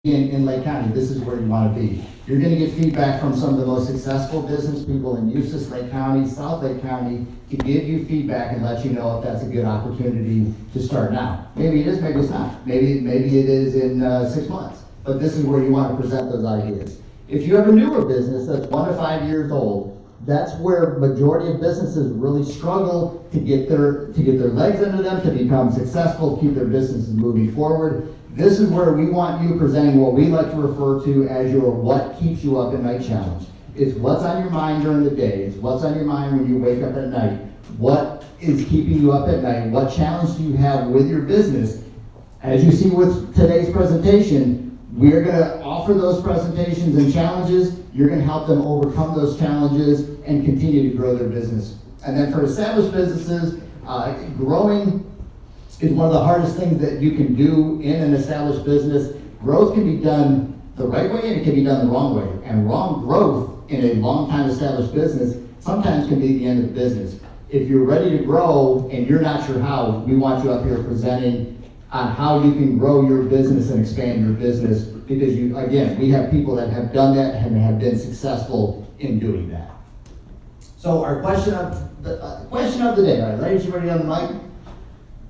in Lake County, this is where you want to be. You're going to get feedback from some of the most successful business people in Eustis, Lake County, South Lake County, to give you feedback and let you know if that's a good opportunity to start now. Maybe it is, maybe it's not. Maybe it is in 6 months. But this is where you want to present those ideas. If you have a newer business that's 1 to 5 years old, that's where majority of businesses really struggle to get their legs under them, to become successful, keep their businesses moving forward. This is where we want you presenting what we like to refer to as your what keeps you up at night challenge. It's what's on your mind during the day. It's what's on your mind when you wake up at night. What is keeping you up at night? What challenge do you have with your business? As you see with today's presentation, we're going to offer those presentations and challenges. You're going to help them overcome those challenges and continue to grow their business. And then for established businesses, growing is one of the hardest things that you can do in an established business. Growth can be done the right way and it can be done the wrong way. And wrong growth in a long-time established business sometimes can be the end of the business. If you're ready to grow and you're not sure how, we want you up here presenting on how you can grow your business and expand your business, because we have people that have done that and have been successful in doing that. So our question of the day, all right, ladies, you ready on the mic?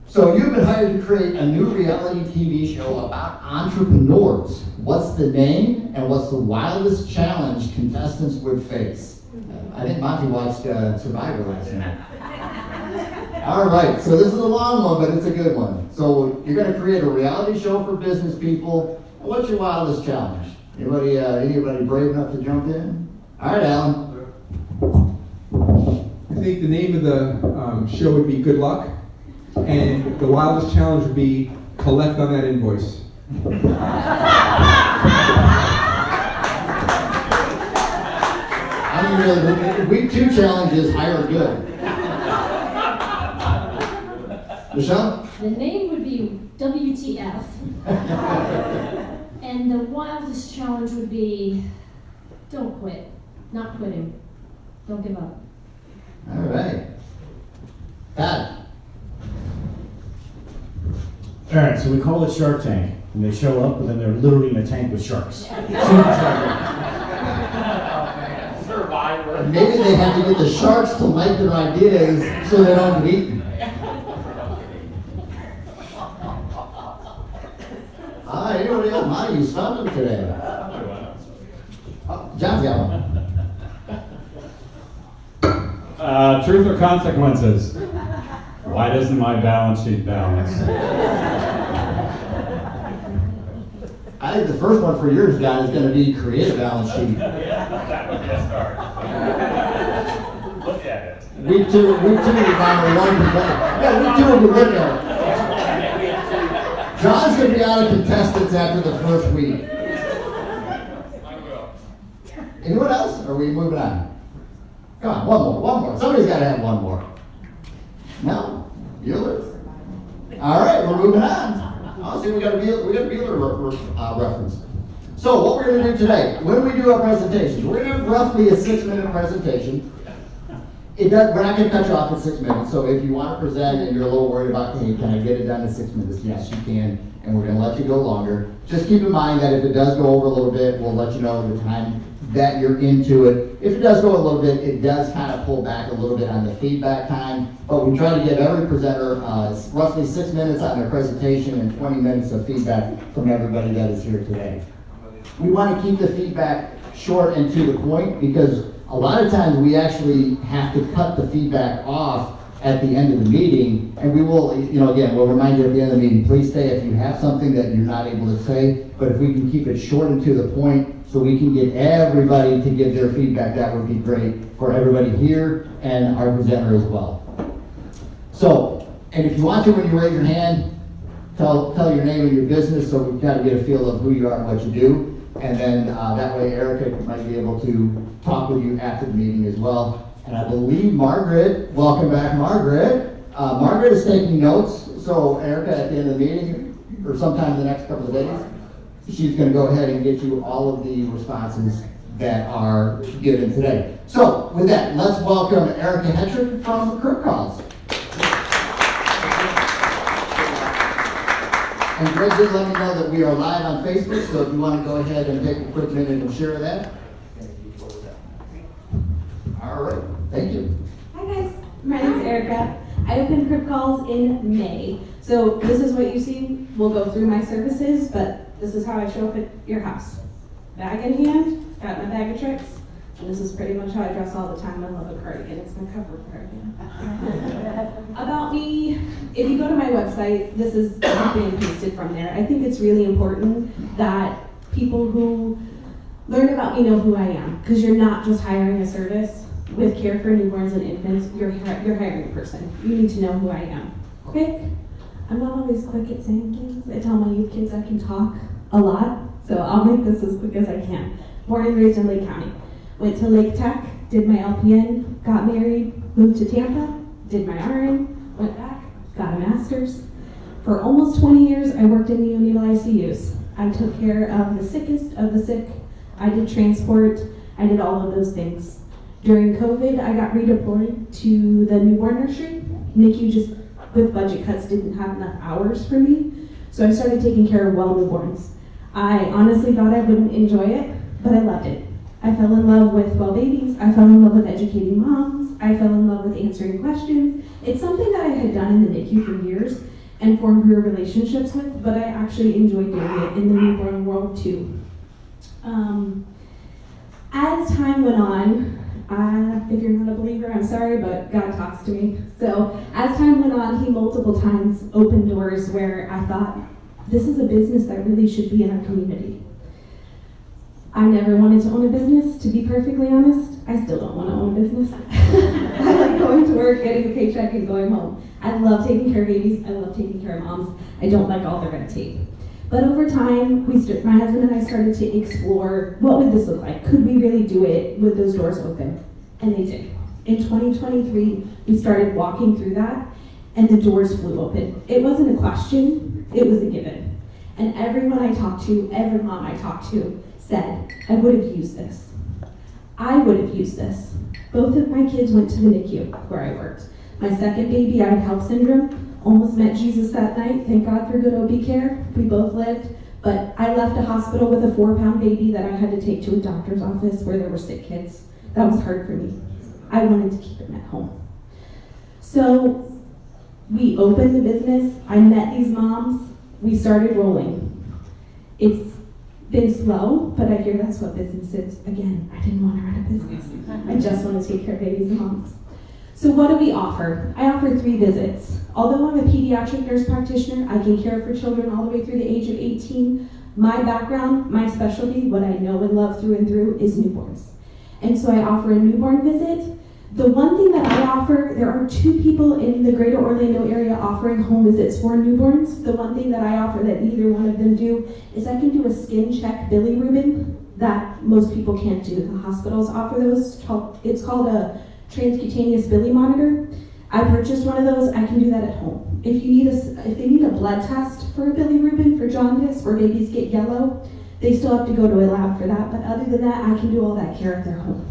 So you've been hired to create a new reality TV show about entrepreneurs. What's the name and what's the wildest challenge contestants would face? I think Monty watched Survivor last night. All right, so this is a long one, but it's a good one. So you're going to create a reality show for business people. What's your wildest challenge? Anybody brave enough to jump in? All right, Alan. I think the name of the show would be Good Luck, and the wildest challenge would be collect on that invoice. I mean, really, week 2 challenge is hire good. Michelle? The name would be WTF. And the wildest challenge would be don't quit. Not quitting. Don't give up. All right. Pat? All right, so we call it Shark Tank, and they show up, and then they're literally in a tank with sharks. Survivor. Maybe they have to get the sharks to like their ideas so they don't get eaten. Anybody else? Monty, you stumped them today. John's got one. Truth or consequences? Why doesn't my balance sheet balance? I think the first one for yours, John, is going to be create a balance sheet. Yeah, that would be a start. Look at it. Week 2 is on the 1%. Yeah, week 2 will be looking at it. John's going to be out of contestants after the first week. I will. Anyone else? Or are we moving on? Come on, one more. Somebody's got to have one more. No? Bueller? All right, we're moving on. Oh, see, we got a Bueller reference. So what we're going to do today, when we do our presentations, we're going to have roughly a 6-minute presentation. We're not going to cut you off at 6 minutes, so if you want to present and you're a little worried about, hey, can I get it done in 6 minutes? Yes, you can, and we're going to let you go longer. Just keep in mind that if it does go over a little bit, we'll let you know the time that you're into it. If it does go a little bit, it does kind of pull back a little bit on the feedback time, but we try to give every presenter roughly 6 minutes on their presentation and 20 minutes of feedback from everybody that is here today. We want to keep the feedback short and to the point, because a lot of times we actually have to cut the feedback off at the end of the meeting, and we will, again, we'll remind you at the end of the meeting, please stay if you have something that you're not able to say, but if we can keep it short and to the point so we can get everybody to give their feedback, that would be great for everybody here and our presenter as well. So, and if you want to, when you raise your hand, tell your name and your business, so we've got to get a feel of who you are and what you do. And then that way Erica might be able to talk with you after the meeting as well. And I believe Margaret, welcome back Margaret. Margaret is taking notes, so Erica at the end of the meeting, or sometime in the next couple of days, she's going to go ahead and get you all of the responses that are given today. So with that, let's welcome Erica Hetrick from Curb Calls. And Greg did let me know that we are live on Facebook, so if you want to go ahead and take a quick minute and share that. All right, thank you. Hi guys, my name's Erica. I opened Crib Calls in May. So this is what you see. We'll go through my services, but this is how I show up at your house. Bag in hand, got my bag of tricks, and this is pretty much how I dress all the time. I love a cardigan, it's my cover cardigan. About me, if you go to my website, this is copy and pasted from there. I think it's really important that people who learn about me know who I am, because you're not just hiring a service with care for newborns and infants, you're hiring a person. You need to know who I am. Quick, I'm not always quick at saying things. I tell my youth kids I can talk a lot, so I'll make this as quick as I can. Born and raised in Lake County. Went to Lake Tech, did my LPN, got married, moved to Tampa, did my RN, went back, got a master's. For almost 20 years, I worked in neonatal ICUs. I took care of the sickest of the sick. I did transport, I did all of those things. During COVID, I got redeployed to the newborn nursery. NICU just, with budget cuts, didn't have enough hours for me. So I started taking care of well newborns. I honestly thought I wouldn't enjoy it, but I loved it. I fell in love with well babies. I fell in love with educating moms. I fell in love with answering questions. It's something that I had done in the NICU for years and formed real relationships with, but I actually enjoyed doing it in the newborn world too. As time went on, if you're not a believer, I'm sorry, but God talks to me. So as time went on, he multiple times opened doors where I thought, this is a business that really should be in our community. I never wanted to own a business, to be perfectly honest. I still don't want to own a business. I like going to work, getting a paycheck, and going home. I love taking care of babies. I love taking care of moms. I don't like all the red tape. But over time, my husband and I started to explore, what would this look like? Could we really do it with those doors open? And they did. In 2023, we started walking through that, and the doors flew open. It wasn't a question, it was a given. And everyone I talked to, every mom I talked to, said, I would have used this. I would have used this. Both of my kids went to the NICU where I worked. My second baby had HELLP syndrome, almost met Jesus that night. Thank God for good OB care. We both lived. But I left a hospital with a 4-pound baby that I had to take to a doctor's office where there were sick kids. That was hard for me. I wanted to keep him at home. So we opened the business. I met these moms. We started rolling. It's been slow, but I hear that's what business is. Again, I didn't want to run a business. I just want to take care of babies and moms. So what do we offer? I offer 3 visits. Although I'm a pediatric nurse practitioner, I can care for children all the way through the age of 18. My background, my specialty, what I know and love through and through is newborns. And so I offer a newborn visit. The one thing that I offer, there are 2 people in the greater Orlando area offering home visits for newborns. The one thing that I offer that neither one of them do is I can do a skin check bilirubin that most people can't do. The hospitals offer those. It's called a transcutaneous bili monitor. I purchased one of those. I can do that at home. If they need a blood test for a bilirubin for jaundice, where babies get yellow, they still have to go to a lab for that. But other than that, I can do all that care at their home.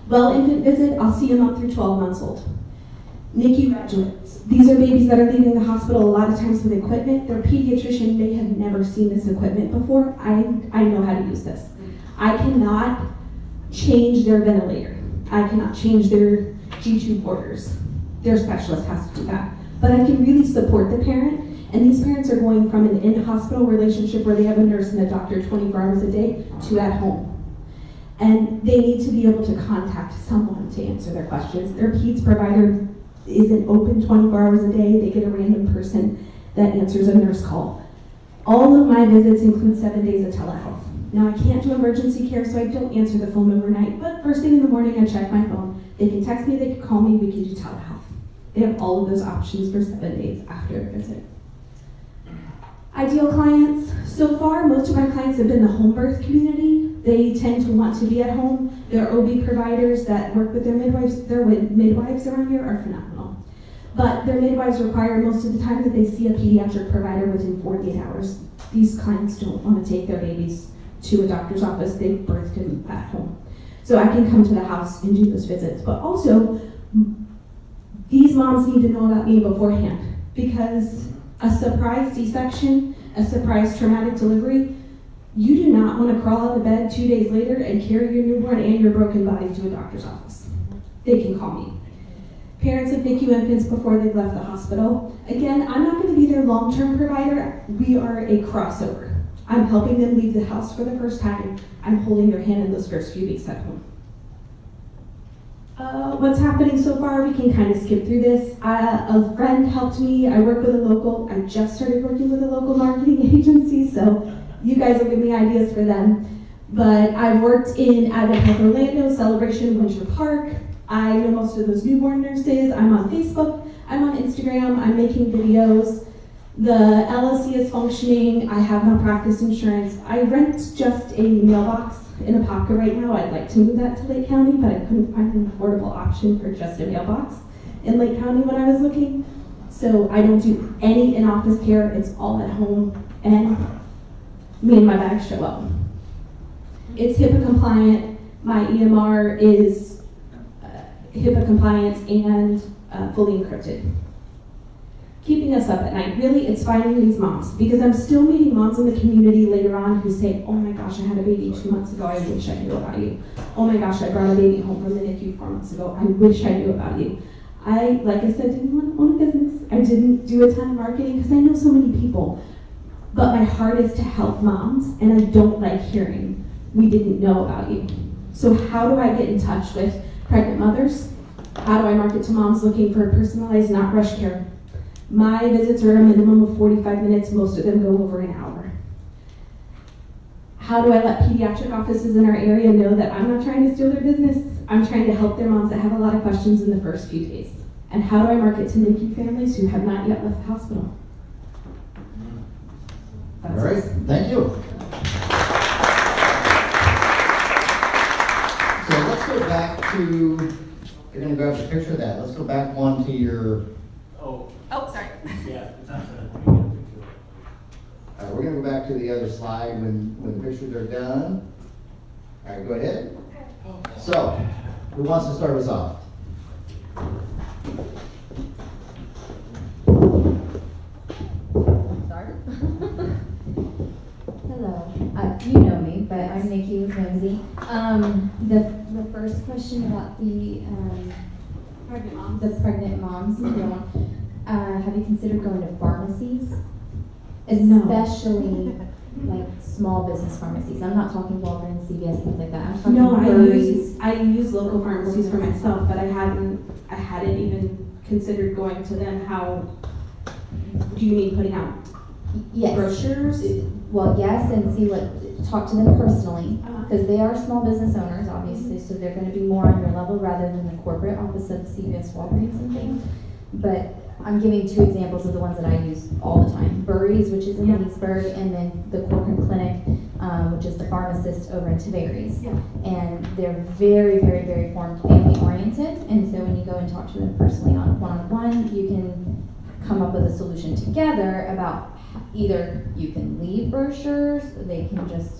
Well, infant visit, I'll see them up through 12 months old. NICU graduates. These are babies that are leaving the hospital a lot of times with equipment. Their pediatrician may have never seen this equipment before. I know how to use this. I cannot change their ventilator. I cannot change their G-tube borders. Their specialist has to do that. But I can really support the parent, and these parents are going from an in-hospital relationship where they have a nurse and a doctor 24 hours a day to at home. And they need to be able to contact someone to answer their questions. Their peds provider isn't open 24 hours a day. They get a random person that answers a nurse call. All of my visits include 7 days of telehealth. Now, I can't do emergency care, so I don't answer the phone overnight, but first thing in the morning, I check my phone. They can text me, they can call me, we can do telehealth. They have all of those options for 7 days after a visit. Ideal clients. So far, most of my clients have been the home birth community. They tend to want to be at home. Their OB providers that work with their midwives, their midwives around here are phenomenal. But their midwives require most of the time that they see a pediatric provider within 48 hours. These clients don't want to take their babies to a doctor's office. They birthed him at home. So I can come to the house and do those visits. But also, these moms need to know about me beforehand, because A surprise C-section, a surprise traumatic delivery, you do not want to crawl out of bed 2 days later and carry your newborn and your broken body to a doctor's office. They can call me. Parents of NICU infants before they've left the hospital. Again, I'm not going to be their long-term provider. We are a crossover. I'm helping them leave the house for the first time. I'm holding their hand in those first few weeks at home. What's happening so far, we can kind of skip through this. A friend helped me. I just started working with a local marketing agency, so you guys will give me ideas for them. But I've worked in Advent Health Orlando, Celebration Winter Park. I know most of those newborn nurses. I'm on Facebook, I'm on Instagram, I'm making videos. The LLC is functioning. I have malpractice insurance. I rent just a mailbox in Apopka right now. I'd like to move that to Lake County, but I couldn't find an affordable option for just a mailbox in Lake County when I was looking. So I don't do any in-office care. It's all at home, and me and my bag show up. It's HIPAA compliant. My EMR is HIPAA compliant and fully encrypted. Keeping us up at night, really, it's finding these moms, because I'm still meeting moms in the community later on who say, oh my gosh, I had a baby 2 months ago, I wish I knew about you. Oh my gosh, I brought a baby home from the NICU 4 months ago, I wish I knew about you. Like I said, didn't want to own a business. I didn't do a ton of marketing because I know so many people. But my heart is to help moms, and I don't like hearing, we didn't know about you. So how do I get in touch with pregnant mothers? How do I market to moms looking for personalized, not rush care? My visits are a minimum of 45 minutes. Most of them go over an hour. How do I let pediatric offices in our area know that I'm not trying to steal their business? I'm trying to help their moms that have a lot of questions in the first few days. And how do I market to NICU families who have not yet left the hospital? All right, thank you. So let's go back to, you're gonna grab a picture of that. Let's go back one to your, Oh, sorry. Yeah, it's not we're gonna go back to the other slide when the pictures are done. All right, go ahead. So, who wants to start us off? Start. Hello. You know me, but I'm Nikki with Lindsay. The first question about the pregnant moms. Have you considered going to pharmacies? Especially like small business pharmacies. I'm not talking Walgreens, CVS, things like that. I'm talking No, Burries. I use local pharmacies for myself, but I hadn't even considered going to them. How do you mean putting out Yes. brochures? Well, yes, and talk to them personally, because they are small business owners, obviously, so they're going to be more on your level rather than the corporate office of CVS, Walgreens, and things. But I'm giving two examples of the ones that I use all the time. Burries, which is in Leesburg, and then the Corcoran Clinic, which is the pharmacist over in Tavares. Yeah. And they're very, very, very family-oriented, and so when you go and talk to them personally on one-on-one, you can come up with a solution together about either you can leave brochures, they can just,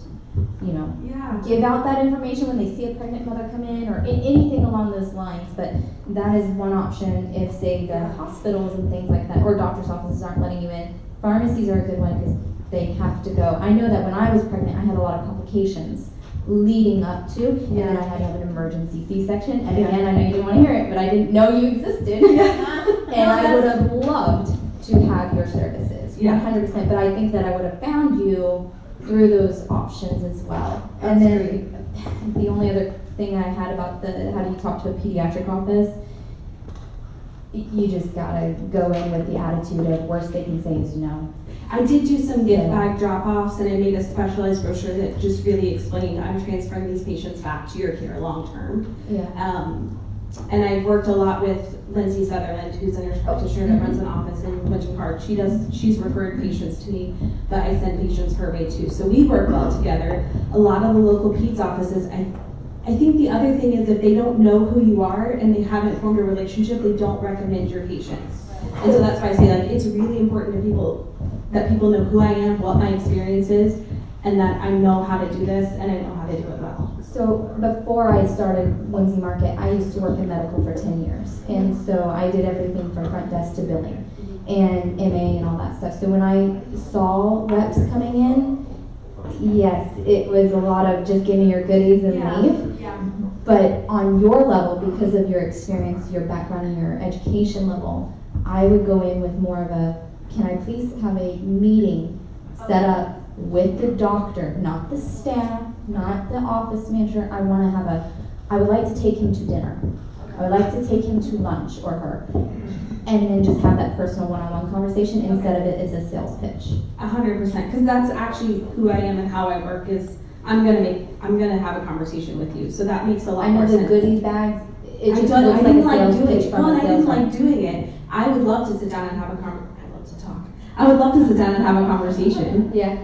give out that information when they see a pregnant mother come in, or anything along those lines. But that is one option if, say, the hospitals and things like that, or doctor's offices aren't letting you in. Pharmacies are a good one because they have to go. I know that when I was pregnant, I had a lot of complications leading up to, and then I had to have an emergency C-section. And again, I know you didn't want to hear it, but I didn't know you existed. And I would have loved to have your services, 100%. But I think that I would have found you through those options as well. That's and then the only other thing I had about how do you talk to a pediatric office, you just gotta go in with the attitude of worst they can say is no. I did do some gift bag drop-offs, and I made a specialized brochure that just really explained I'm transferring these patients back to your care long-term. Yeah. And I've worked a lot with Lindsay Sutherland, who's a nurse practitioner that runs an office in Winter Park. She's referred patients to me, but I send patients her way too. So we work well together. A lot of the local peds offices, I think the other thing is if they don't know who you are and they haven't formed a relationship, they don't recommend your patients. And so that's why I say it's really important to people that people know who I am, what my experience is, and that I know how to do this and I know how to do it well. So before I started Lindsay Market, I used to work in medical for 10 years. And so I did everything from front desk to billing. and MA and all that stuff. So when I saw reps coming in, yes, it was a lot of just give me your goodies and leave. Yeah. But on your level, because of your experience, your background, and your education level, I would go in with more of a, can I please have a meeting set up with the doctor, not the staff, not the office manager. I would like to take him to dinner. I would like to take him to lunch, or her. And then just have that personal one-on-one conversation instead of it as a sales pitch. 100%, because that's actually who I am and how I work is I'm gonna have a conversation with you, so that makes a lot I know more the sense. goodies bags, it I just don't- looks I like a didn't like sales doing pitch it. from Well, a and I didn't salesman. like doing it. I would love to sit down and have a I would love to sit down and have a conversation. Yeah. So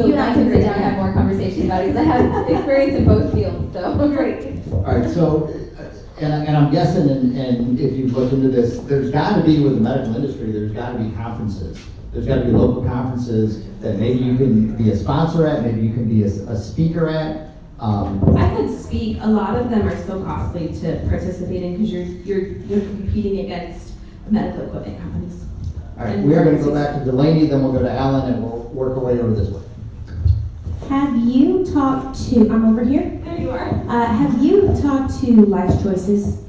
Well, you and I that's a can sit great down and have idea. more conversation about it, because I have experience in both fields, so. Great. All right, so, and I'm guessing, and if you've looked into this, there's got to be, with the medical industry, there's got to be conferences. There's got to be local conferences that maybe you can be a sponsor at, maybe you can be a speaker at. I could speak. A lot of them are so costly to participate in because you're competing against medical equipment companies. All right, we are going to go back to Delaney, then we'll go to Alan, and we'll work our way over this way. Have you talked to, I'm over here. There you are. Have you talked to Life Choices?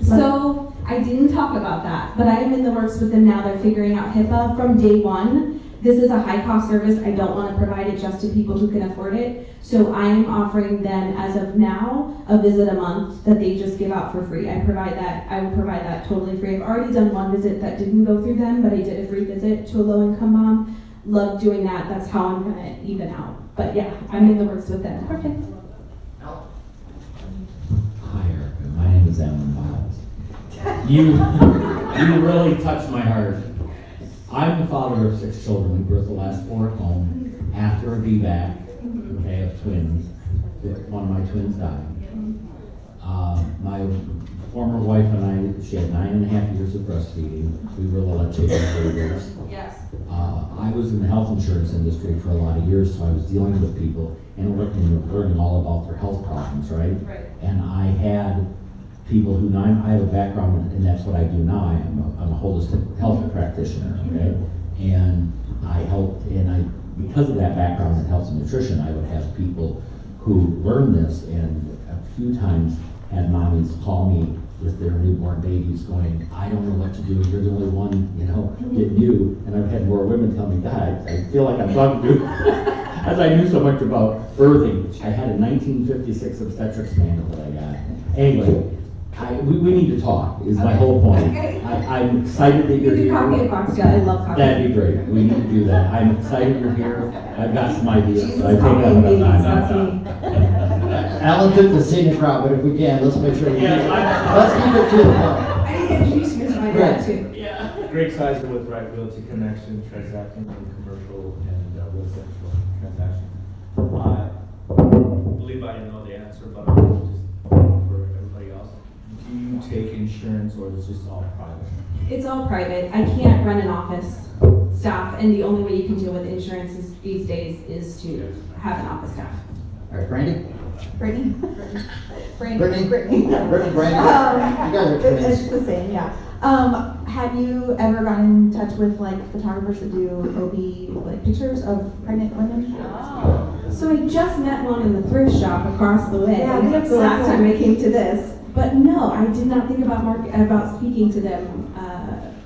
So I didn't talk about that, but I am in the works with them now. They're figuring out HIPAA from day one. This is a high-cost service. I don't want to provide it just to people who can afford it. So I am offering them, as of now, a visit a month that they just give out for free. I will provide that totally free. I've already done one visit that didn't go through them, but I did a free visit to a low-income mom. Love doing that. That's how I'm gonna even out. But yeah, I'm in the works with them. Perfect. Hi, Erica. My name is Alan Biles. You really touched my heart. I'm the father of 6 children. We birthed the last 4 at home after a VBAC, okay, of twins. One of my twins died. My former wife and I, she had 9.5 years of breastfeeding. We were the lactating babies. Yes. I was in the health insurance industry for a lot of years, so I was dealing with people and learning all about their health problems, right? Right. And I had people who, I have a background, and that's what I do now. I'm a holistic health practitioner, okay? And I helped, because of that background in health and nutrition, I would have people who learned this, and a few times had mommies call me with their newborn babies going, I don't know what to do, you're the only one, that knew. And I've had more women tell me, God, I feel like I'm talking to, as I knew so much about birthing. I had a 1956 obstetrics manual that I got. Anyway, we need to talk, is my whole point. I'm excited that you're You here. can copy a box, yeah, I love coffee. That'd be great, we need to do that. I'm excited you're here, I've got some ideas, Jesus, but I take coffee up and enough babies, time. that's me. Alan took the scenic route, but if we can, let's make sure we Yeah, let's keep it to the point. I need to introduce you to my dad too. Greg Sizer with Right Realty Connection, transacting in commercial and residential transactions. I believe I know the answer, but just for everybody else. Do you take insurance or is it just all private? It's all private. I can't run an office staff, and the only way you can deal with insurance these days is to have an office staff. All right, Brandy? Brittany? Brittany? Brittany. Brittany, Brandy? You guys are It's twins. the same, yeah. Have you ever gotten in touch with like photographers that do OB like pictures of pregnant women? So I just met one in the thrift shop across the way. Yeah, we have the last several. time I came to this. But no, I did not think about speaking to them.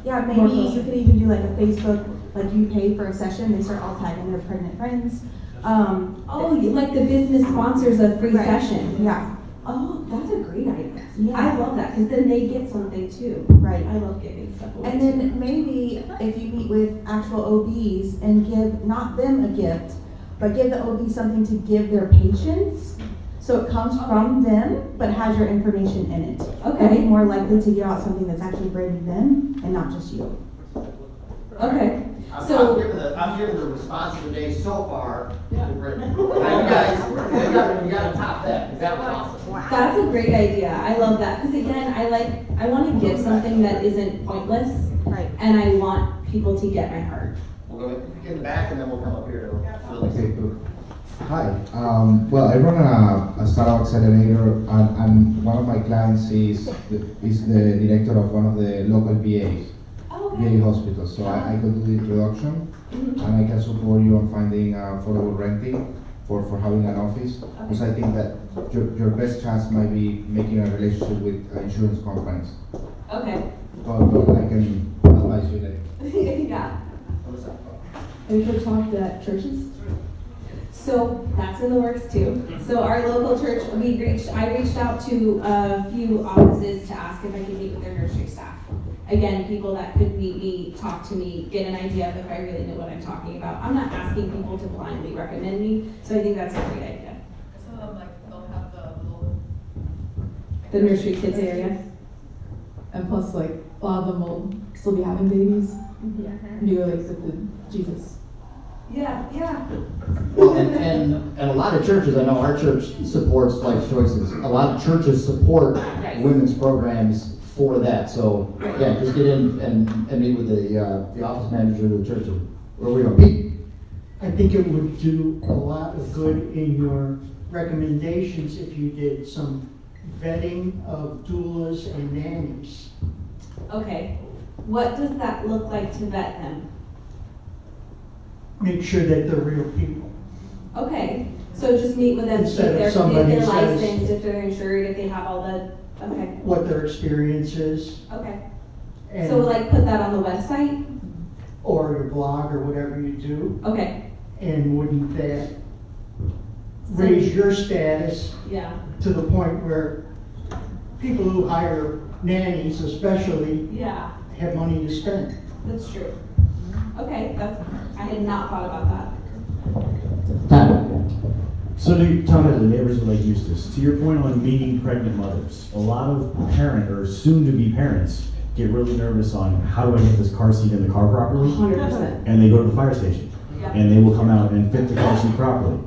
Yeah, More maybe closer. you could even do like a Facebook, like you pay for a session, they start all tagging their pregnant friends. Like the business sponsors a free Right. session. Yeah, Oh, that's a great idea. Yeah. I love that because then they get something too. right. I love giving stuff away. And then maybe if you meet with actual OBs and give not them a gift, but give the OB something to give their patients. So it comes from them, but has your information in it. Okay. They'll be more likely to give out something that's actually branding them and not just you. Okay. I'm So giving the response of the day so far to Brittany. Now, you guys, you gotta top that, 'cause that was awesome. that's a great idea. I love that because again, I want to give something that isn't pointless, Right. and I want people to get my heart. We'll go in the back and then we'll come up here to Philly. Okay, cool. Hi. Well, I run a startup accelerator, and one of my clients is the director of one of the local VAs. Oh, VA hospital, so I can do the introduction, and I can support you on finding affordable renting for having an office, because I think that your best chance might be making a relationship with insurance companies. Okay. But I can advise you later. Yeah. Have you ever talked at churches? So that's in the works too. So our local church, I reached out to a few offices to ask if I could meet with their nursery staff. Again, people that could meet me, talk to me, get an idea of if I really know what I'm talking about. I'm not asking people to blindly recommend me, so I think that's a great idea. Some of them, like, they'll have the little. The nursery kids area. And plus, like, a lot of them will still be having babies. And you go, like, with the Jesus. Yeah, yeah. Well, and a lot of churches, I know our church supports Life Choices. A lot of churches support women's programs for that. So, yeah, just get in and meet with the office manager of the church. Where we going, Pete? I think it would do a lot of good in your recommendations if you did some vetting of doulas and nannies. Okay. What does that look like to vet them? Make sure that they're real people. Okay. So just meet with them, see Instead of if somebody they're says- licensed, if they're insured, if they have all the, okay. What their experience is. Okay. And So like put that on the website? or your blog or whatever you do. Okay. And wouldn't that raise your status Yeah. to the point where people who hire nannies especially Yeah, have money to spend? that's true. Okay, I had not thought about that. So to talk about the neighbors of Lake Eustis, to your point on meeting pregnant mothers, a lot of parent or soon-to-be parents get really nervous on how do I get this car seat in the car properly? 100%. And they go to the fire station, and they will come out and fit the car seat properly.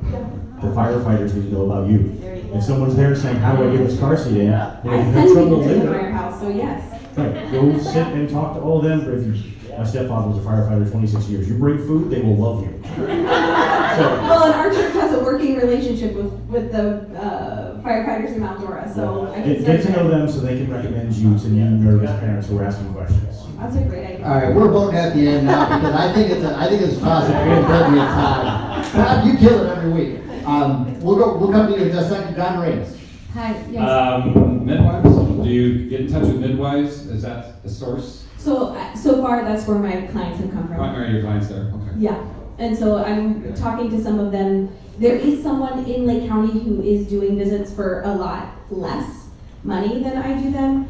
The firefighters need to know about you. If someone's there saying, how do I get this car seat in? And if I you have send trouble people to the later, firehouse, so yes. right, go sit and talk to all of them. But if you, my stepfather was a firefighter 26 years. You bring food, they will love you. Well, and our church has a working relationship with the firefighters in Mount Dora, so I can Get to know them so they can recommend you to new nervous parents who are asking questions. That's a great idea. All right, we're voting at the end now because I think it's positive. We're going to time. Todd, you kill it every week. We'll come to you in just a second. Don Reyes. Hi, yes. Midwives, do you get in touch with midwives? Is that the source? So far, that's where my clients have come from. Primary your clients there, okay. Yeah, and so I'm talking to some of them. There is someone in Lake County who is doing visits for a lot less money than I do them.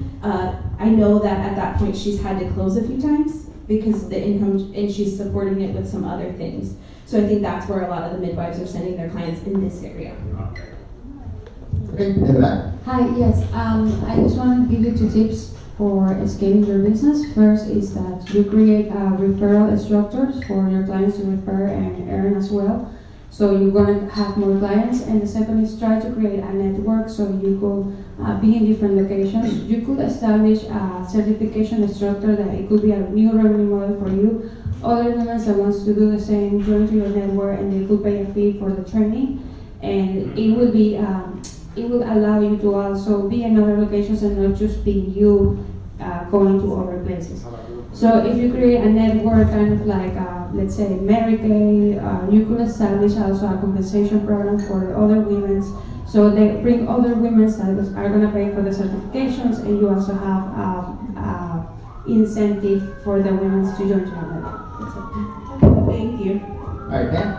I know that at that point she's had to close a few times because the income, and she's supporting it with some other things. So I think that's where a lot of the midwives are sending their clients in this area. Okay, in the back. Hi, yes. I just want to give you 2 tips for scaling your business. First is that you create referral structures for your clients to refer and earn as well. So you're going to have more clients. And the second is try to create a network so you go be in different locations. You could establish a certification structure that it could be a new revenue model for you. Other women that wants to do the same, join to your network, and they could pay a fee for the training. And it will be it will allow you to also be in other locations and not just be you going to other places. So if you create a network kind of like, let's say, Mary Kay, you could establish also a compensation program for the other women. So they bring other women that are going to pay for the certifications, and you also have incentive for the women to join your network. Thank you. All right, Dan.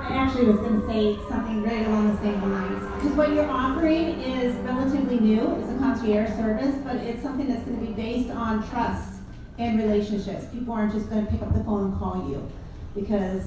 I actually was going to say something right along the same lines. Because what you're offering is relatively new. It's a concierge service, but it's something that's going to be based on trust and relationships. People aren't just going to pick up the phone and call you because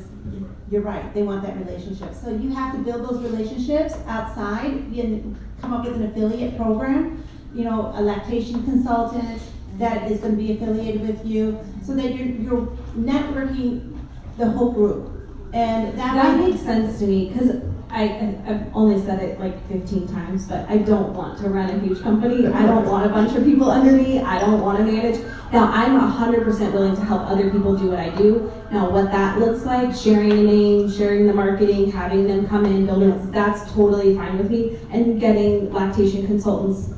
you're right, they want that relationship. So you have to build those relationships outside and come up with an affiliate program, you know, a lactation consultant that is going to be affiliated with you so that you're networking the whole group. And that makes sense to me because I've only said it like 15 times, but I don't want to run a huge company. I don't want a bunch of people under me. I don't want to manage. Now, I'm 100% willing to help other people do what I do. Now, what that looks like, sharing a name, sharing the marketing, having them come in, building, that's totally fine with me. And getting lactation consultants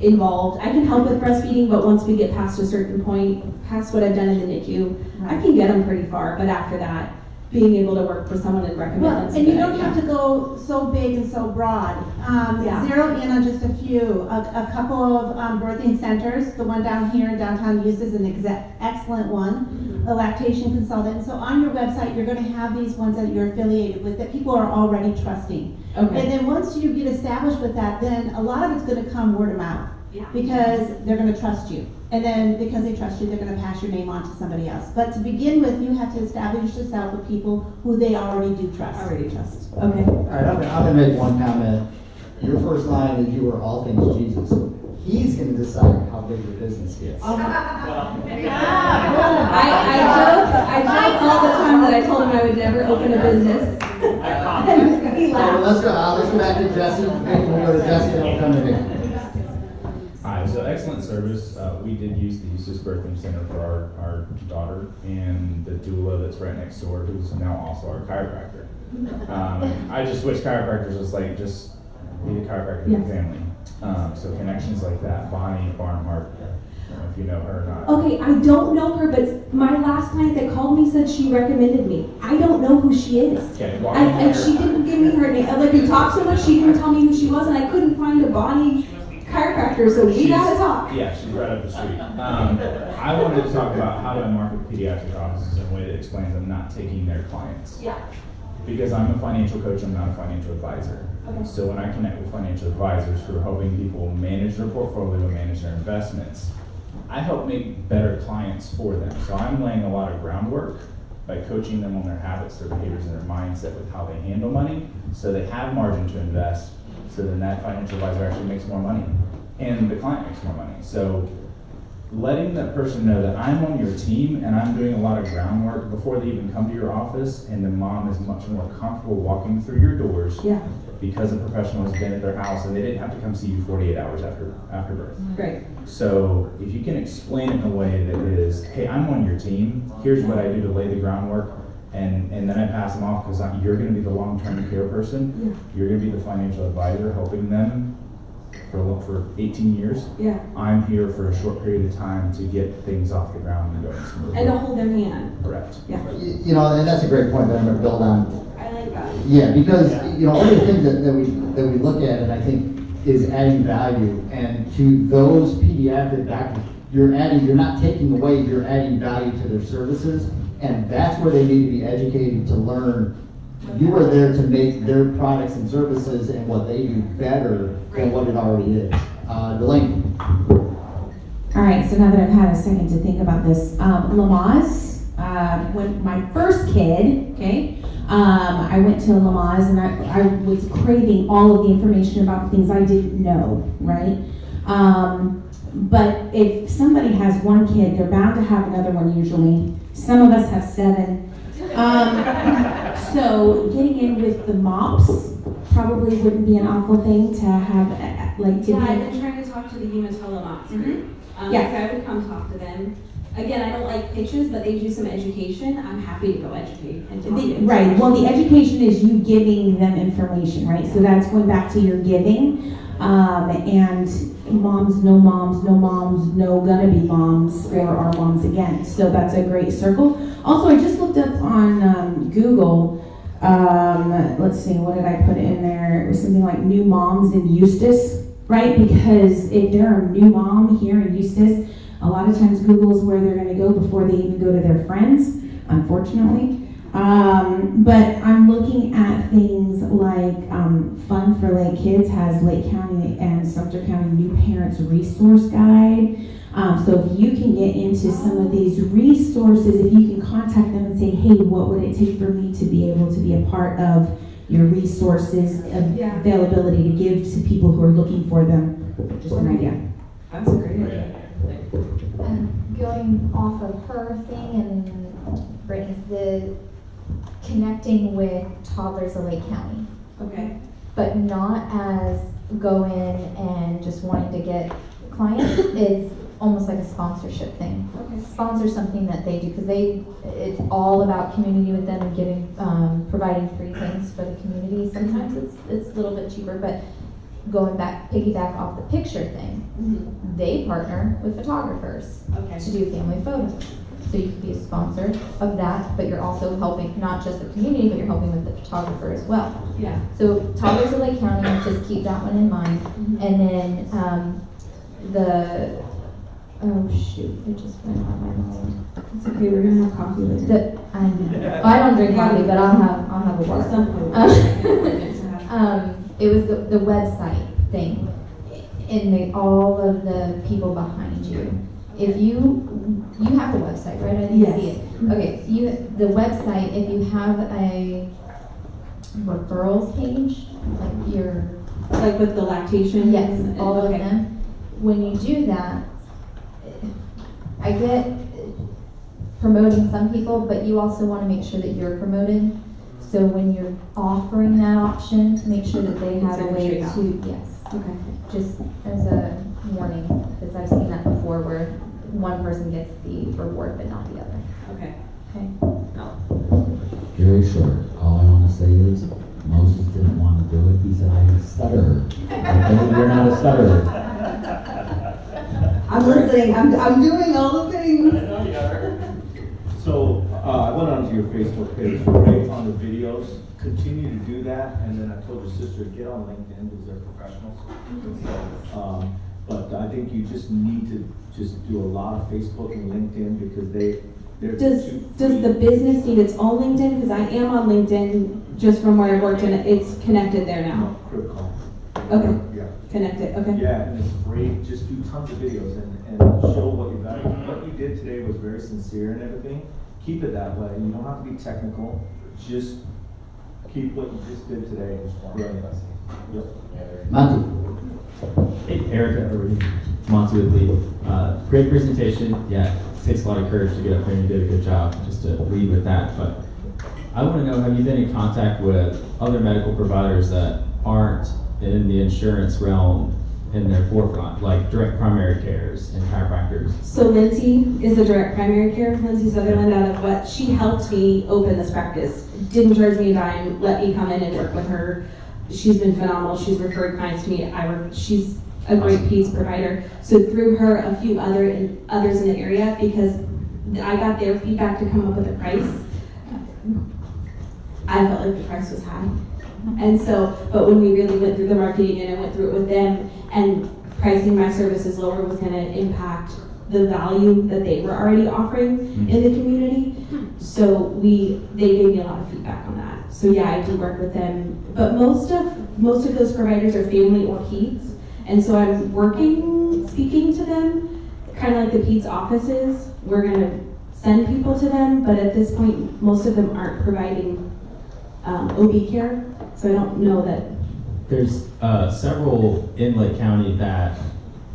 involved. I can help with breastfeeding, but once we get past a certain point, past what I've done in the NICU, I can get them pretty far. But after that, being able to work with someone and recommend Well, that's a and you good don't idea. have to go so big and so broad. Yeah. Zero in on just a few. A couple of birthing centers. The one down here in downtown Eustis is an excellent one. A lactation consultant. So on your website, you're going to have these ones that you're affiliated with that people are already trusting. Okay. And then once you get established with that, then a lot of it's going to come word of mouth. Yeah. Because they're going to trust you. And then because they trust you, they're going to pass your name on to somebody else. But to begin with, you have to establish yourself with people who they already do trust. Already trust. Okay. All right, I'm gonna make one comment. Your first line is you are all things Jesus. He's gonna decide how big your business gets. I joke all the time that I told him I would never open a business. He laughed. Let's go back to Jesse. We'll go to Jesse and we'll come to Nick. Hi, so excellent service. We did use the Eustis Birthing Center for our daughter and the doula that's right next door, who's now also our chiropractor. I just wish chiropractors was like, just be a chiropractor in the family. So connections like that, Bonnie Barnhart, I don't know if you know her or not. Okay, I don't know her, but my last client that called me said she recommended me. I don't know who she is. Okay, And she didn't give me her name. Like, we talked so much, she didn't tell me who she was, and I couldn't find a Bonnie chiropractor, so we gotta talk. Yeah, she's right up the street. I wanted to talk about how do I market pediatric offices in a way that explains I'm not taking their clients. Yeah. Because I'm a financial coach, I'm not a financial advisor. Okay. So when I connect with financial advisors who are helping people manage their portfolio, manage their investments, I help make better clients for them. So I'm laying a lot of groundwork by coaching them on their habits, their behaviors, and their mindset with how they handle money, so they have margin to invest, so then that financial advisor actually makes more money, and the client makes more money. So letting that person know that I'm on your team and I'm doing a lot of groundwork before they even come to your office, and the mom is much more comfortable walking through your doors because a professional has been at their house and they didn't have to come see you 48 hours after birth. Great. So if you can explain it in a way that is, hey, I'm on your team, here's what I do to lay the groundwork, and then I pass them off because you're going to be the long-term care person, you're going to be the financial advisor helping them for 18 years. Yeah. I'm here for a short period of time to get things off the ground and going smoothly. And to hold their hand. Correct. Yeah. You know, and that's a great point that I'm gonna build on. I like that. Yeah, because, you know, one of the things that we look at, and I think is adding value, and to those pediatric doctors, you're not taking away, you're adding value to their services, and that's where they need to be educated to learn. You are there to make their products and services and what they do better than what it already is. Delaney. All right, so now that I've had a second to think about this, Lamaze, when my first kid, I went to Lamaze and I was craving all of the information about the things I didn't know, right? But if somebody has one kid, they're bound to have another one usually. Some of us have 7. So getting in with the mops probably wouldn't be an awful thing to have, I've been trying to talk to the hematology mops. So I would come talk to them. Again, I don't like pitches, but they do some education. I'm happy to go educate and talk to them. Right, well, the education is you giving them information, right? So that's going back to your giving. And moms, no gonna be moms, or are moms again. So that's a great circle. Also, I just looked up on Google, let's see, what did I put in there? It was something like new moms in Eustis, right? Because if they're a new mom here in Eustis, a lot of times Google's where they're gonna go before they even go to their friends, unfortunately. But I'm looking at things like Fun for Lake Kids has Lake County and Sumter County New Parents Resource Guide. So if you can get into some of these resources, if you can contact them and say, hey, what would it take for me to be able to be a part of your resources, availability to give to people who are looking for them? Just an idea. That's a great idea. Going off of her thing and Brittany's, the connecting with toddlers of Lake County. Okay. But not as go in and just wanting to get clients. It's almost like a sponsorship thing. Okay. Sponsor something that they do because it's all about community with them and giving providing free things for the community. Sometimes it's a little bit cheaper, but piggyback off the picture thing, they partner with photographers to do family photos. So you can be a sponsor of that, but you're also helping not just the community, but you're helping with the photographer as well. Yeah. So Toddlers of Lake County, just keep that one in mind. And then oh shoot, it just went out of my mind. It's okay, we're gonna have coffee later. I don't drink coffee, but I'll have a water. It was the website thing, and all of the people behind you. If you have the website, right? I didn't see it. Okay, the website. If you have a referrals page, like with the lactation. Yes, all of them. When you do that, I get promoting some people, but you also want to make sure that you're promoted. So when you're offering that option, make sure that they have a way to, Okay. just as a warning, because I've seen that before where one person gets the reward but not the other. Okay. Okay. Very short. All I want to say is Moses didn't want to do it. He said, I stutter. Okay, you're not a stutterer. I'm listening, I'm doing all the things. So, I went onto your Facebook page, right on the videos, continue to do that, and then I told your sister, get on LinkedIn, because they're professionals. But I think you just need to just do a lot of Facebook and LinkedIn, because they're Does the business need its own LinkedIn? Because I am on LinkedIn just from where I worked and it's connected there now. critical. Okay. Yeah. Connected, okay. Yeah, and it's free, just do tons of videos and show what you got. What you did today was very sincere and everything. Keep it that way. You don't have to be technical. Just keep what you just did today. Brilliant. Yep. Monty. Hey, Erica, Monty with Lee. Great presentation. Yeah, it takes a lot of courage to get up here and you did a good job just to lead with that. But I want to know, have you been in contact with other medical providers that aren't in the insurance realm in their forefront, like direct primary cares and chiropractors? So Lindsay is the direct primary care, Lindsay Sutherland out of what, she helped me open this practice. Didn't charge me a dime, let me come in and work with her. She's been phenomenal, she's referred clients to me, she's a great peds provider. So through her, a few others in the area, because I got their feedback to come up with a price. I felt like the price was high. And so, but when we really went through the marketing and I went through it with them, and pricing my services lower was going to impact the value that they were already offering in the community. So they gave me a lot of feedback on that. So yeah, I do work with them, but most of those providers are family or peds, and so I'm speaking to them, kind of like the peds offices. We're going to send people to them, but at this point, most of them aren't providing OB care. So I don't know that. There's several in Lake County that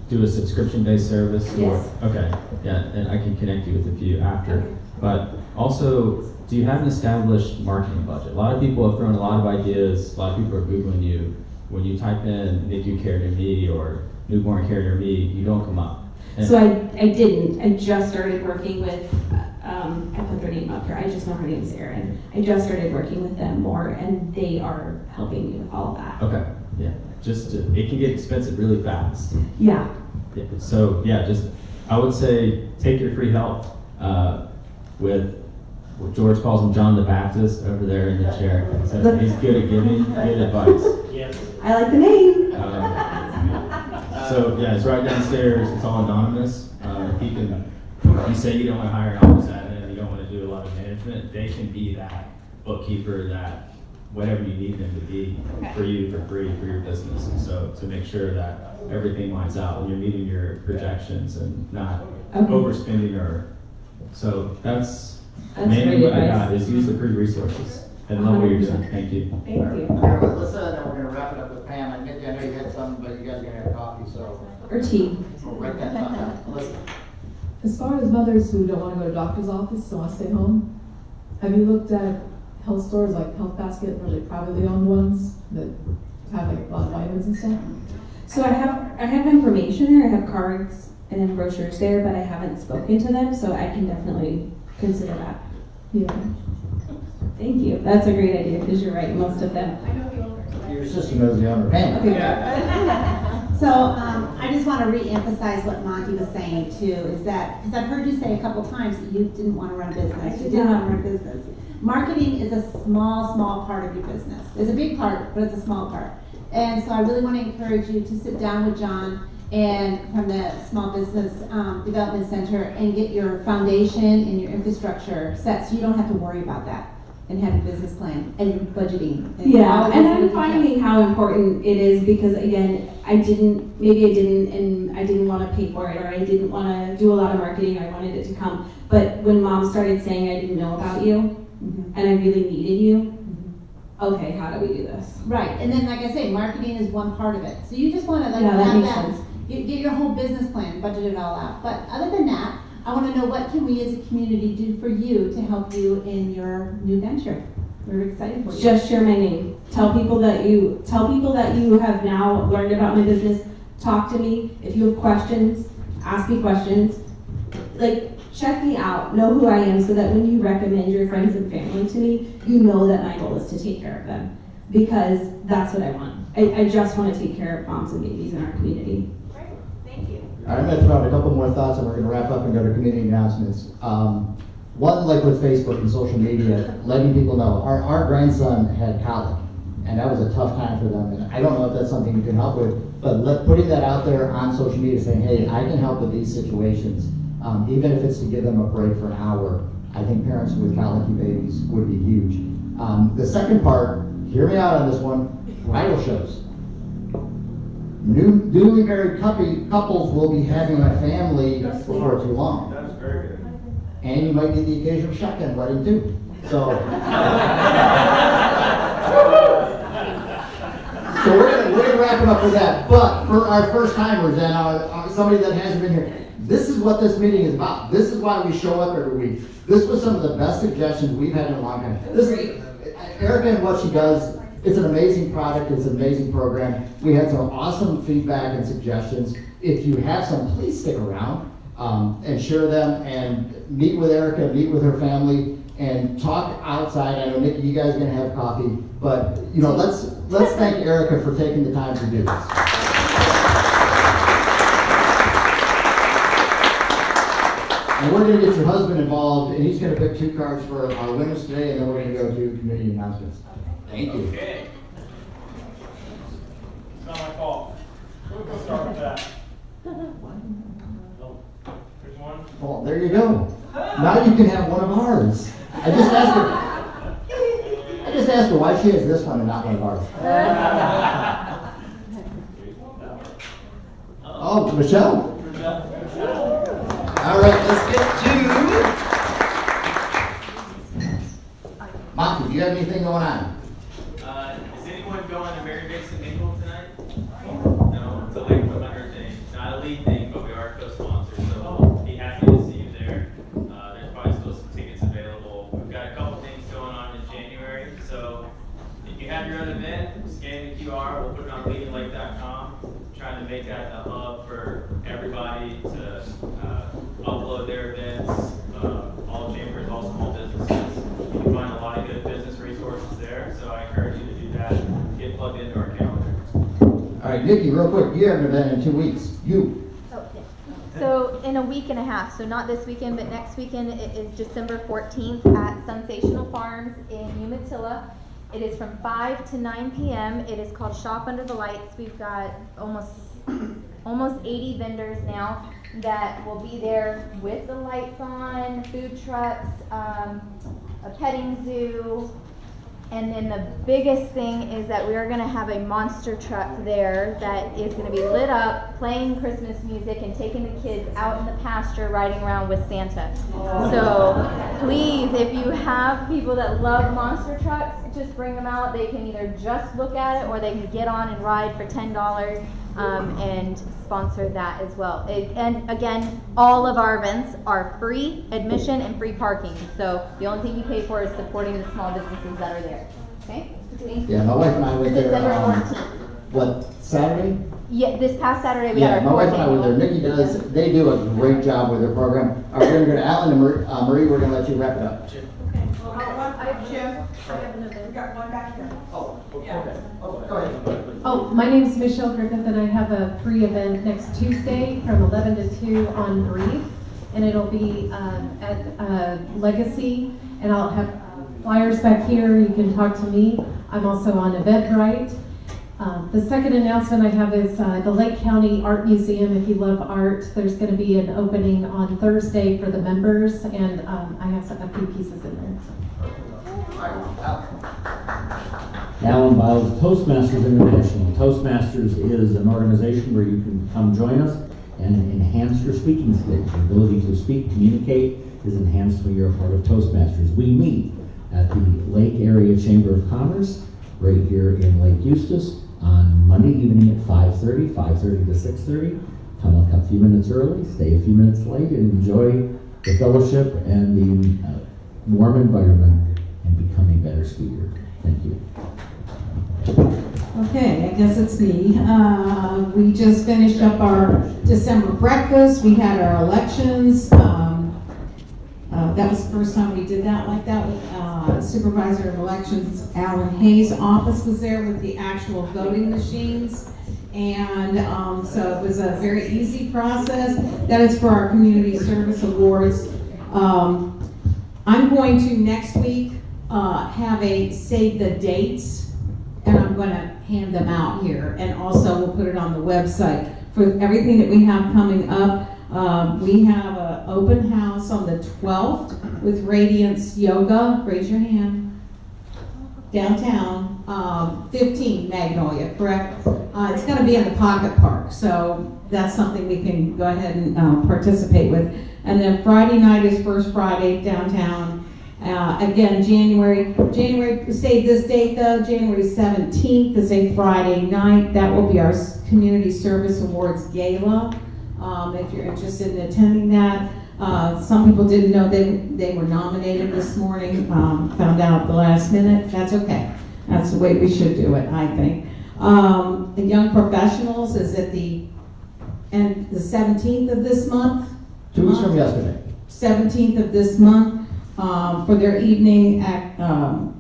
do a subscription-based service. Yes. Okay, yeah, and I can connect you with a few after. Okay. But also, do you have an established marketing budget? A lot of people have thrown a lot of ideas. A lot of people are Googling you. When you type in NICU care near me or newborn care near me, you don't come up. And so I didn't. I just started working with, I put their name up here. I just know her name's Erin. I just started working with them more, and they are helping me with all of that. Okay, yeah. It can get expensive really fast. Yeah. So yeah, I would say take your free help with what George calls him John the Baptist over there in the chair. So he's good at giving good advice. Yes. I like the name. So yeah, it's right downstairs. It's all anonymous. You say you don't want to hire an office admin, you don't want to do a lot of management. They can be that bookkeeper, that whatever you need them to be for you for free for your business. And so to make sure that everything lines out when you're meeting your projections and not overspending so that's mainly what I got is use the free resources and love what you're doing. Thank you. Thank you. Melissa, and then we're going to wrap it up with Pam. I know you had some, but you guys are going to have coffee, so. Or tea. We'll write that down. Melissa. As far as mothers who don't want to go to doctor's office, so want to stay home, have you looked at health stores like Health Basket, really privately owned ones that have like a lot of vitamins and stuff? So I have information there. I have cards and brochures there, but I haven't spoken to them, so I can definitely consider that. Yeah. Thank you. That's a great idea because you're right. Most of them. You Your sister knows the owner, Pam. So, I just want to re-emphasize what Monty was saying too, is that, because I've heard you say a couple times that you didn't want to run a business, you didn't want to run a business. Marketing is a small part of your business. It's a big part, but it's a small part. And so I really want to encourage you to sit down with John and from the Small Business Development Center and get your foundation and your infrastructure set so you don't have to worry about that and have a business plan and your budgeting. And Yeah, all and those I'm little finding details. how important it is because again, I didn't want to pay for it or I didn't want to do a lot of marketing. I wanted it to come. But when Mom started saying I didn't know about you and I really needed you, okay, how do we do this? Right, and then like I say, marketing is one part of it. So you just want to like Yeah, that have makes that, sense. get your whole business plan, budget it all out. But other than that, I want to know what can we as a community do for you to help you in your new venture? We're excited for you. Just share my name. Tell people that you have now learned about my business. Talk to me. If you have questions, ask me questions. Like, check me out. Know who I am so that when you recommend your friends and family to me, you know that my goal is to take care of them. Because that's what I want. I just want to take care of moms and babies in our community. Great, thank you. All right, I'm going to throw out a couple more thoughts and we're going to wrap up and go to community announcements. One, like with Facebook and social media, letting people know. Our grandson had colic, and that was a tough time for them. And I don't know if that's something you can help with, but putting that out there on social media saying, hey, I can help with these situations, even if it's to give them a break for an hour, I think parents with colicky babies would be huge. The second part, hear me out on this one, bridal shows. Newly married couples will be having a family before too long. That is very good. And you might get the occasional shotgun wedding too. So, so we're gonna wrap it up with that. But for our first timers and somebody that hasn't been here, this is what this meeting is about. This is why we show up every week. This was some of the best suggestions we've had in a long time. Erica and what she does, it's an amazing product, it's an amazing program. We had some awesome feedback and suggestions. If you have some, please stick around and share them and meet with Erica, meet with her family, and talk outside. I know, Nikki, you guys are gonna have coffee, but you know, let's thank Erica for taking the time to do this. And we're gonna get your husband involved, and he's gonna pick 2 cards for our winners today, and then we're gonna go to community announcements. Thank you. Okay. It's not my fault. We'll start with that. There's one. Well, there you go. Now you can have one of ours. I just asked her why she has this one and not one of ours. Oh, Michelle. All right, let's get to Monty. Do you have anything going on? Is anyone going to Mary Dixon Mingle tonight? No, it's a Lakewood Hunter thing. Not a lead thing, but we are co-sponsors, so we'll be happy to see you there. There's probably still some tickets available. We've got a couple things going on in January, so if you have your own event, scan the QR. We'll put it on leadinlake.com. Trying to make that a hub for everybody to upload their events, all chambers, all small businesses. You can find a lot of good business resources there, so I encourage you to do that. Get plugged into our calendar. All right, Nikki, real quick. You have an event in 2 weeks. So in a week and a half, so not this weekend, but next weekend, it is December 14th at Sensational Farms in Umatilla. It is from 5 to 9 p.m. It is called Shop Under the Lights. We've got almost 80 vendors now that will be there with the lights on, food trucks, a petting zoo. And then the biggest thing is that we are going to have a monster truck there that is going to be lit up, playing Christmas music, and taking the kids out in the pasture riding around with Santa. So please, if you have people that love monster trucks, just bring them out. They can either just look at it or they can get on and ride for $10 and sponsor that as well. And again, all of our events are free admission and free parking. So the only thing you pay for is supporting the small businesses that are there. Okay? Yeah, my wife and I went there. December 14th. What, Saturday? Yeah, this past Saturday we had Yeah, our my wife and I were there. annual. Nikki does, they do a great job with their program. All right, we're going to go to Alan and Marie. We're going to let you wrap it up. Okay, We got one back here. Oh, okay. Oh, go ahead. Oh, my name is Michelle Griffith, and I have a free event next Tuesday from 11 to 2 on Breathe. And it'll be at Legacy, and I'll have flyers back here. You can talk to me. I'm also on Eventbrite. The second announcement I have is the Lake County Art Museum. If you love art, there's going to be an opening on Thursday for the members, and I have a few pieces in there. Alan Biles, Toastmasters International. Toastmasters is an organization where you can come join us and enhance your speaking skills. Your ability to speak, communicate is enhanced when you're a part of Toastmasters. We meet at the Lake Area Chamber of Commerce right here in Lake Eustis on Monday evening at 5:30 to 6:30. Come a few minutes early, stay a few minutes late, and enjoy the fellowship and the warm environment and become a better speaker. Thank you. Okay, I guess it's me. We just finished up our December breakfast. We had our elections. That was the first time we did that like that with Supervisor of Elections Alan Hayes' office was there with the actual voting machines. And so it was a very easy process. That is for our Community Service Awards. I'm going to next week have a save the dates, and I'm going to hand them out here. And also we'll put it on the website for everything that we have coming up. We have an open house on the 12th with Radiance Yoga. Raise your hand. Downtown, 15 Magnolia, correct? It's going to be in the Pocket Park, so that's something we can go ahead and participate with. And then Friday night is First Friday downtown. Again, January, say this date though, January 17th is a Friday night. That will be our Community Service Awards Gala. If you're interested in attending that. Some people didn't know they were nominated this morning, found out at the last minute. That's okay. That's the way we should do it, I think. The Young Professionals is at the 17th of this month. 2 weeks from yesterday. 17th of this month for their evening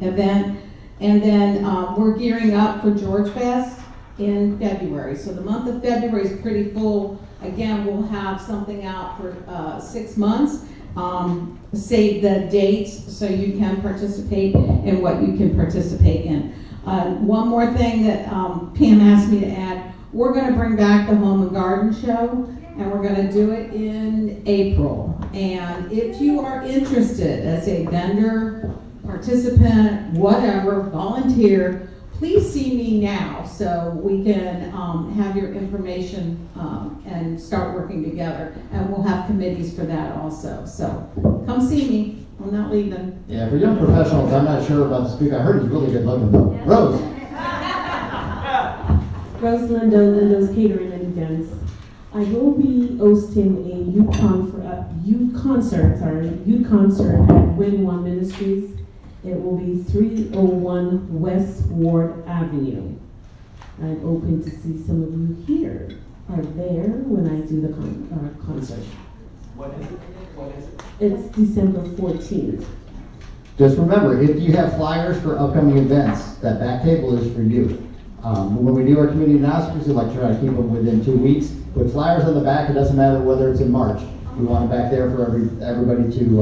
event. And then we're gearing up for George Fest in February. So the month of February is pretty full. Again, we'll have something out for 6 months. Save the dates so you can participate in what you can participate in. One more thing that Pam asked me to add, we're going to bring back the Home and Garden Show, and we're going to do it in April. And if you are interested as a vendor, participant, whatever, volunteer, please see me now so we can have your information and start working together. And we'll have committees for that also. So come see me. I'm not leaving. Yeah, for young professionals, I'm not sure about the speaker. I heard he's really good looking though. Rose. Rose Lindo, Lindo's Catering and Events. I will be hosting a youth concert at Win One Ministries. It will be 301 West Ward Avenue. I'm open to see some of you here are there when I do the concert. What is it? It's December 14th. Just remember, if you have flyers for upcoming events, that back table is for you. When we do our community announcements, we like to try to keep them within 2 weeks. Put flyers on the back, it doesn't matter whether it's in March. We want it back there for everybody to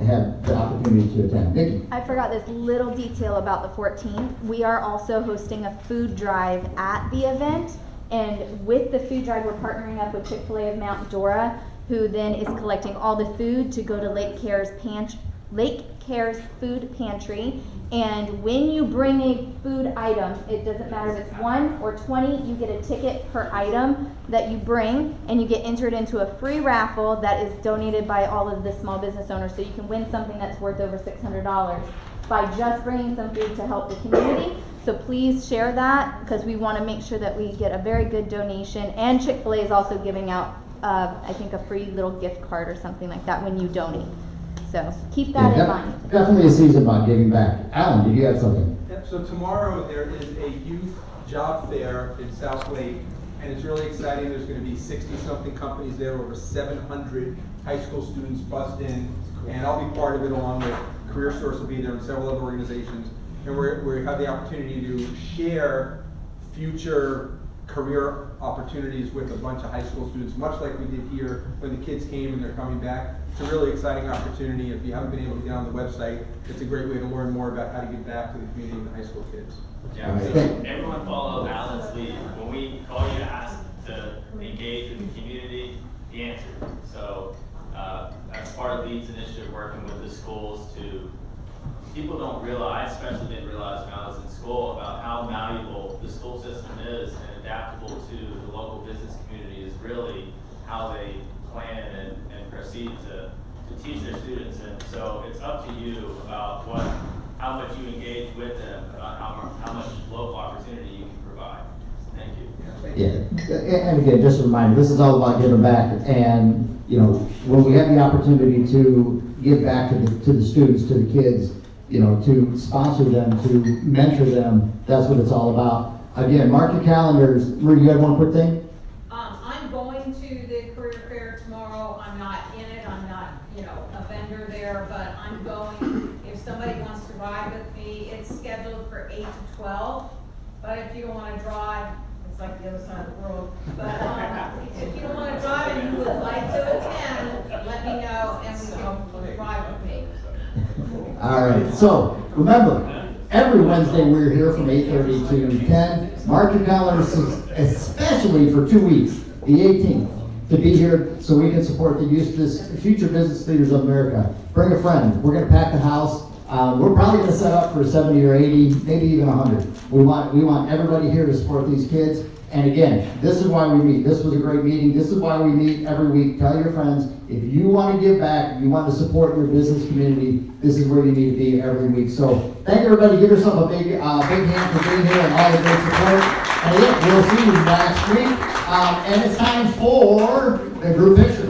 have the opportunity to attend. Nikki. I forgot this little detail about the 14th. We are also hosting a food drive at the event. And with the food drive, we're partnering up with Chick-fil-A of Mount Dora, who then is collecting all the food to go to Lake Care's food pantry. And when you bring a food item, it doesn't matter if it's 1 or 20, you get a ticket per item that you bring, and you get entered into a free raffle that is donated by all of the small business owners. So you can win something that's worth over $600 by just bringing some food to help the community. So please share that, because we want to make sure that we get a very good donation. And Chick-fil-A is also giving out, I think, a free little gift card or something like that when you donate. So keep that in mind. Definitely a season about giving back. Alan, did you have something? Yep, so tomorrow there is a youth job fair in South Lake, and it's really exciting. There's going to be 60-something companies there, over 700 high school students bussed in, and I'll be part of it along with Career Source will be there, and several other organizations. And we have the opportunity to share future career opportunities with a bunch of high school students, much like we did here when the kids came and they're coming back. It's a really exciting opportunity. If you haven't been able to get on the website, it's a great way to learn more about how to give back to the community and the high school kids. Yeah, so everyone follow Alan's lead. When we call you to ask to engage with the community, he answered. So that's part of LEAD's initiative, working with the schools to, people don't realize, especially didn't realize when I was in school, about how valuable the school system is and adaptable to the local business community is really how they plan and proceed to teach their students. And so it's up to you about how much you engage with them, about how much local opportunity you can provide. Thank you. Yeah, and again, just a reminder, this is all about giving back, and when we have the opportunity to give back to the students, to the kids, to sponsor them, to mentor them, that's what it's all about. Again, mark your calendars. Marie, you have one quick thing? I'm going to the career fair tomorrow. I'm not in it. I'm not, a vendor there, but I'm going. If somebody wants to ride with me, it's scheduled for 8 to 12. But if you don't want to drive, it's like the other side of the world. But if you don't want to drive and you would like to attend, let me know and we can ride with me. All right, so remember, every Wednesday we're here from 8:30 to 10. Mark your calendars, especially for 2 weeks, the 18th, to be here so we can support the Eustis Future Business Leaders of America. Bring a friend. We're going to pack the house. We're probably going to set up for 70 or 80, maybe even 100. We want everybody here to support these kids. And again, this is why we meet. This was a great meeting. This is why we meet every week. Tell your friends, if you want to give back, you want to support your business community, this is where you need to be every week. So thank everybody. Give yourself a big hand for being here and all the great support. And again, we'll see you next week. And it's time for the group picture.